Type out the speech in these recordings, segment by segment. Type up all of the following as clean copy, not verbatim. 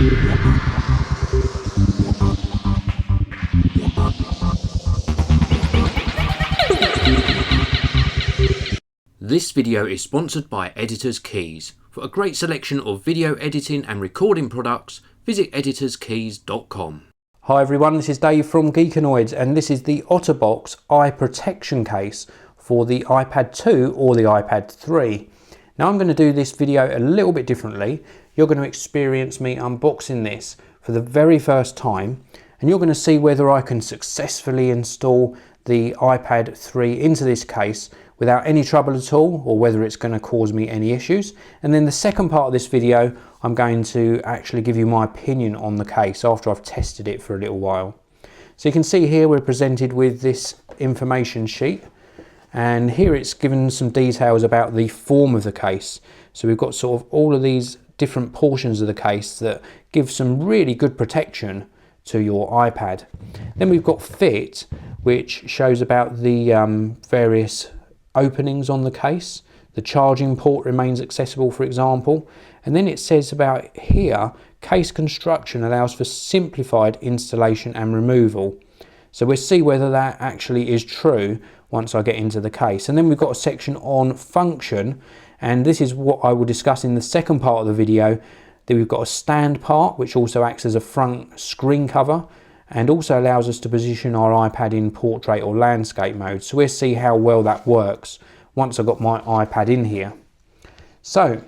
This video is sponsored by Editor's Keys. For a great selection of video editing and recording products, visit editorskeys.com. Hi everyone, this is Dave from Geekanoids, and this is the Otterbox iProtection case for the iPad 2 or the iPad 3. Now I'm going to do this video a little bit differently. You're going to experience me unboxing this for the very first time, and you're going to see whether I can successfully install the iPad 3 into this case without any trouble at all, or whether it's going to cause me any issues. And then the second part of this video, I'm going to actually give you my opinion on the case after I've tested it for a little while. So you can see here we're presented with this information sheet, and here it's given some details about the form of the case. So we've got sort of all of these different portions of the case that give some really good protection to your iPad. Then we've got fit, which shows about the various openings on the case. The charging port remains accessible, for example. And then it says about here, case construction allows for simplified installation and removal. So we'll see whether that actually is true once I get into the case. And then we've got a section on function, and this is what I will discuss in the second part of the video. Then we've got a stand part, which also acts as a front screen cover, and also allows us to position our iPad in portrait or landscape mode. So we'll see how well that works once I've got my iPad in here. So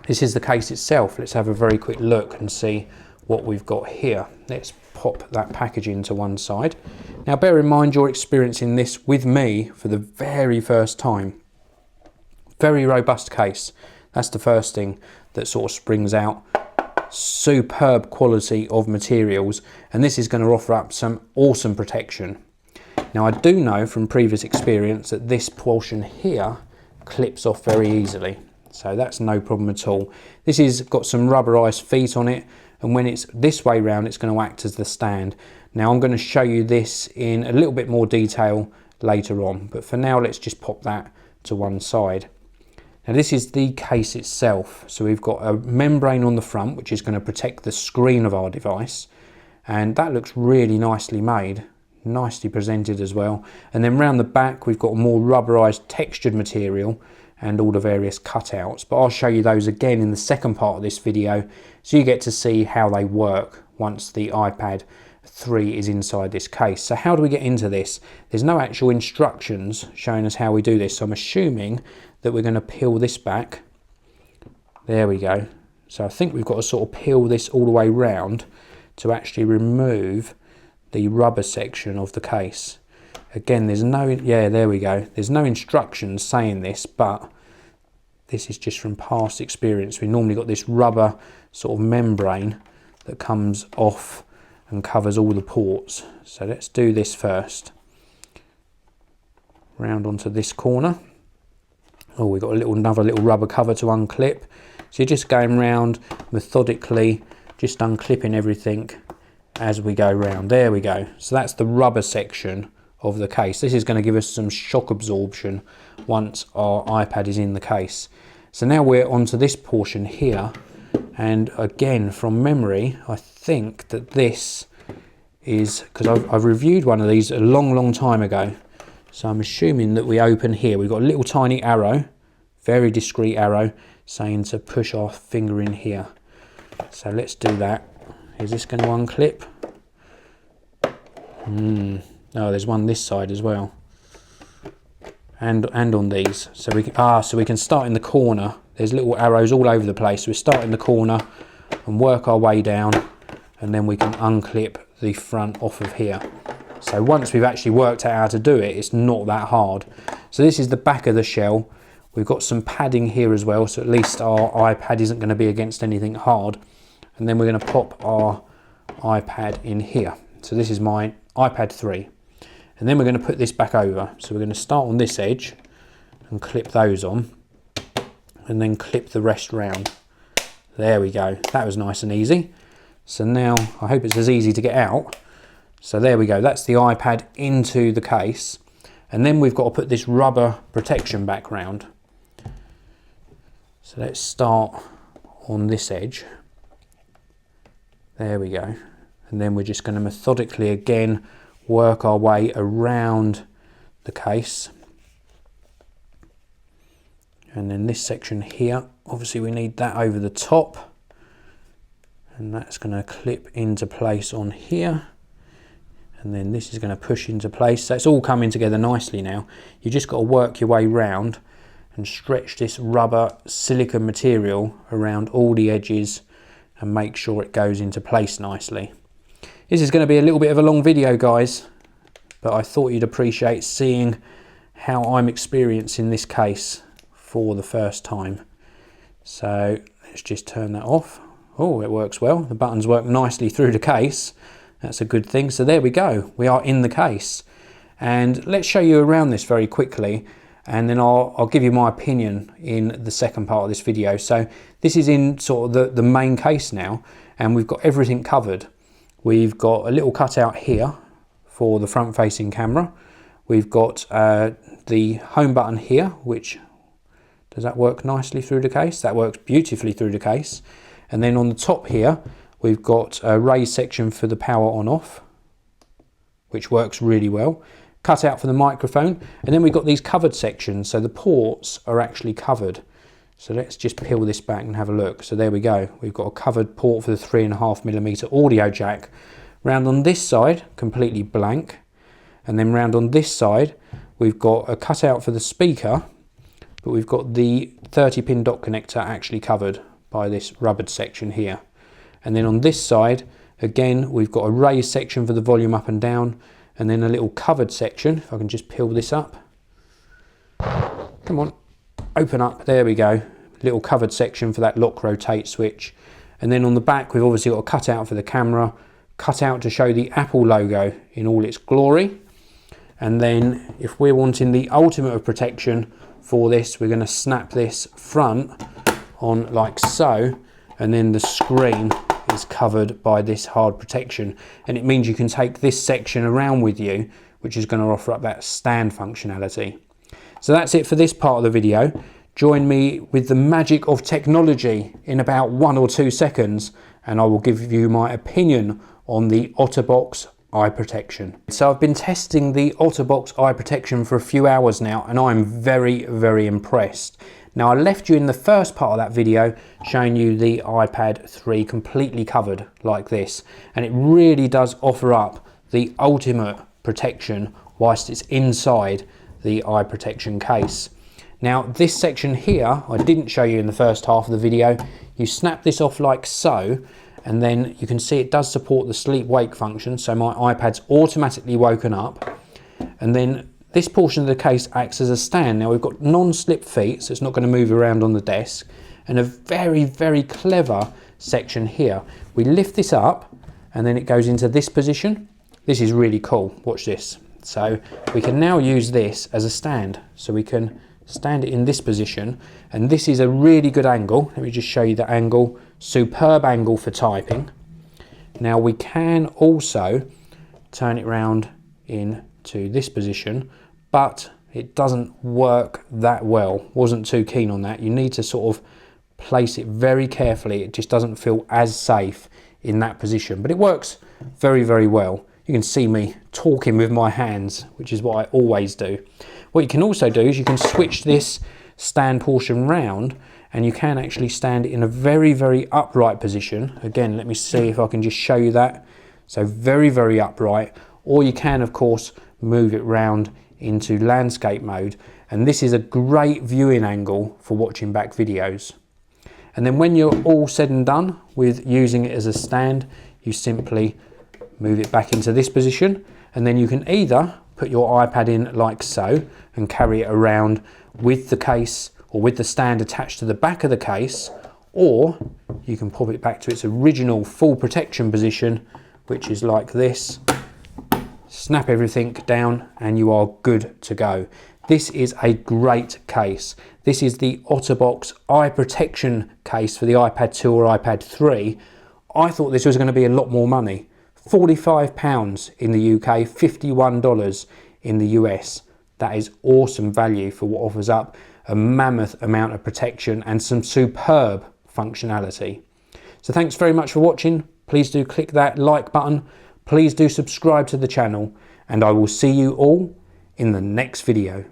this is the case itself. Let's have a very quick look and see what we've got here. Let's pop that packaging to one side. Now bear in mind you're experiencing this with me for the very first time. Very robust case. That's the first thing that sort of springs out. Superb quality of materials, and this is going to offer up some awesome protection. Now I do know from previous experience that this portion here clips off very easily, so that's no problem at all. This has got some rubberized feet on it, and when it's this way round it's going to act as the stand. Now I'm going to show you this in a little bit more detail later on, but for now let's just pop that to one side. Now this is the case itself. So we've got a membrane on the front which is going to protect the screen of our device, and that looks really nicely made, nicely presented as well. And then round the back we've got a more rubberized textured material and all the various cutouts, but I'll show you those again in the second part of this video, so you get to see how they work once the iPad 3 is inside this case. So how do we get into this? There's no actual instructions showing us how we do this, so I'm assuming that we're going to peel this back. There we go. So I think we've got to sort of peel this all the way round to actually remove the rubber section of the case. Again, there's no, yeah, there we go. There's no instructions saying this, but this is just from past experience. We normally got this rubber sort of membrane that comes off and covers all the ports. So let's do this first. Round onto this corner. Oh, we've got another little rubber cover to unclip. So you're just going round methodically, just unclipping everything as we go round. There we go. So that's the rubber section of the case. This is going to give us some shock absorption once our iPad is in the case. So now we're onto this portion here, and again from memory I think that this is, because I've reviewed one of these a long time ago, so I'm assuming that we open here. We've got a little tiny arrow, very discreet arrow, saying to push our finger in here. So let's do that. Is this going to unclip? Oh, there's one this side as well, and on these. So we can start in the corner. There's little arrows all over the place. So we start in the corner and work our way down, and then we can unclip the front off of here. So once we've actually worked out how to do it, it's not that hard. So this is the back of the shell. We've got some padding here as well, so at least our iPad isn't going to be against anything hard. And then we're going to pop our iPad in here. So this is my iPad 3. And then we're going to put this back over. So we're going to start on this edge and clip those on, and then clip the rest round. There we go. That was nice and easy. So now I hope it's as easy to get out. So there we go. That's the iPad into the case. And then we've got to put this rubber protection back round. So let's start on this edge. There we go. And then we're just going to methodically again work our way around the case. And then this section here, obviously we need that over the top. And that's going to clip into place on here. And then this is going to push into place. So it's all coming together nicely now. You just got to work your way round and stretch this rubber silicone material around all the edges and make sure it goes into place nicely. This is going to be a little bit of a long video, guys, but I thought you'd appreciate seeing how I'm experiencing this case for the first time. So let's just turn that off. Oh, it works well. The buttons work nicely through the case. That's a good thing. So there we go. We are in the case. And let's show you around this very quickly, and then I'll give you my opinion in the second part of this video. So this is in sort of the main case now, and we've got everything covered. We've got a little cutout here for the front facing camera. We've got the home button here, which, does that work nicely through the case? That works beautifully through the case. And then on the top here, we've got a raised section for the power on off, which works really well. Cut out for the microphone, and then we've got these covered sections, so the ports are actually covered. So let's just peel this back and have a look. So there we go. We've got a covered port for the 3.5mm audio jack. Round on this side, completely blank. And then round on this side, we've got a cutout for the speaker, but we've got the 30-pin dot connector actually covered by this rubbered section here. And then on this side, again, we've got a raised section for the volume up and down, and then a little covered section. If I can just peel this up. Come on, open up, there we go. Little covered section for that lock rotate switch. And then on the back, we've obviously got a cutout for the camera, cutout to show the Apple logo in all its glory. And then if we're wanting the ultimate of protection for this, we're gonna snap this front on like so, and then the screen is covered by this hard protection, and it means you can take this section around with you, which is going to offer up that stand functionality. So that's it for this part of the video. Join me with the magic of technology in about 1 or 2 seconds, and I will give you my opinion on the Otterbox iProtection. So I've been testing the Otterbox iProtection for a few hours now, and I'm very, very impressed. Now, I left you in the first part of that video showing you the iPad 3 completely covered like this, and it really does offer up the ultimate protection whilst it's inside the iProtection case. Now, this section here, I didn't show you in the first half of the video. You snap this off like so, and then you can see it does support the sleep-wake function, so my iPad's automatically woken up, and then this portion of the case acts as a stand. Now we've got non-slip feet, so it's not going to move around on the desk, and a very, very clever section here. We lift this up, and then it goes into this position. This is really cool, watch this. So we can now use this as a stand. So we can stand it in this position, and this is a really good angle. Let me just show you the angle. Superb angle for typing. Now we can also turn it round into this position, but it doesn't work that well. Wasn't too keen on that. You need to sort of place it very carefully. It just doesn't feel as safe in that position, but it works very, very well. You can see me talking with my hands, which is what I always do. What you can also do is you can switch this stand portion round, and you can actually stand it in a very, very upright position. Again, let me see if I can just show you that. So very, very upright, or you can of course move it round into landscape mode, and this is a great viewing angle for watching back videos. And then when you're all said and done with using it as a stand, you simply move it back into this position, and then you can either put your iPad in like so and carry it around with the case or with the stand attached to the back of the case, or you can pop it back to its original full protection position, which is like this. Snap everything down and you are good to go. This is a great case. This is the Otterbox iProtection case for the iPad 2 or iPad 3. I thought this was going to be a lot more money. £45 in the UK, $51 in the US. That is awesome value for what offers up a mammoth amount of protection and some superb functionality. So thanks very much for watching. please do click that like button. Please do subscribe to the channel, and I will see you all in the next video.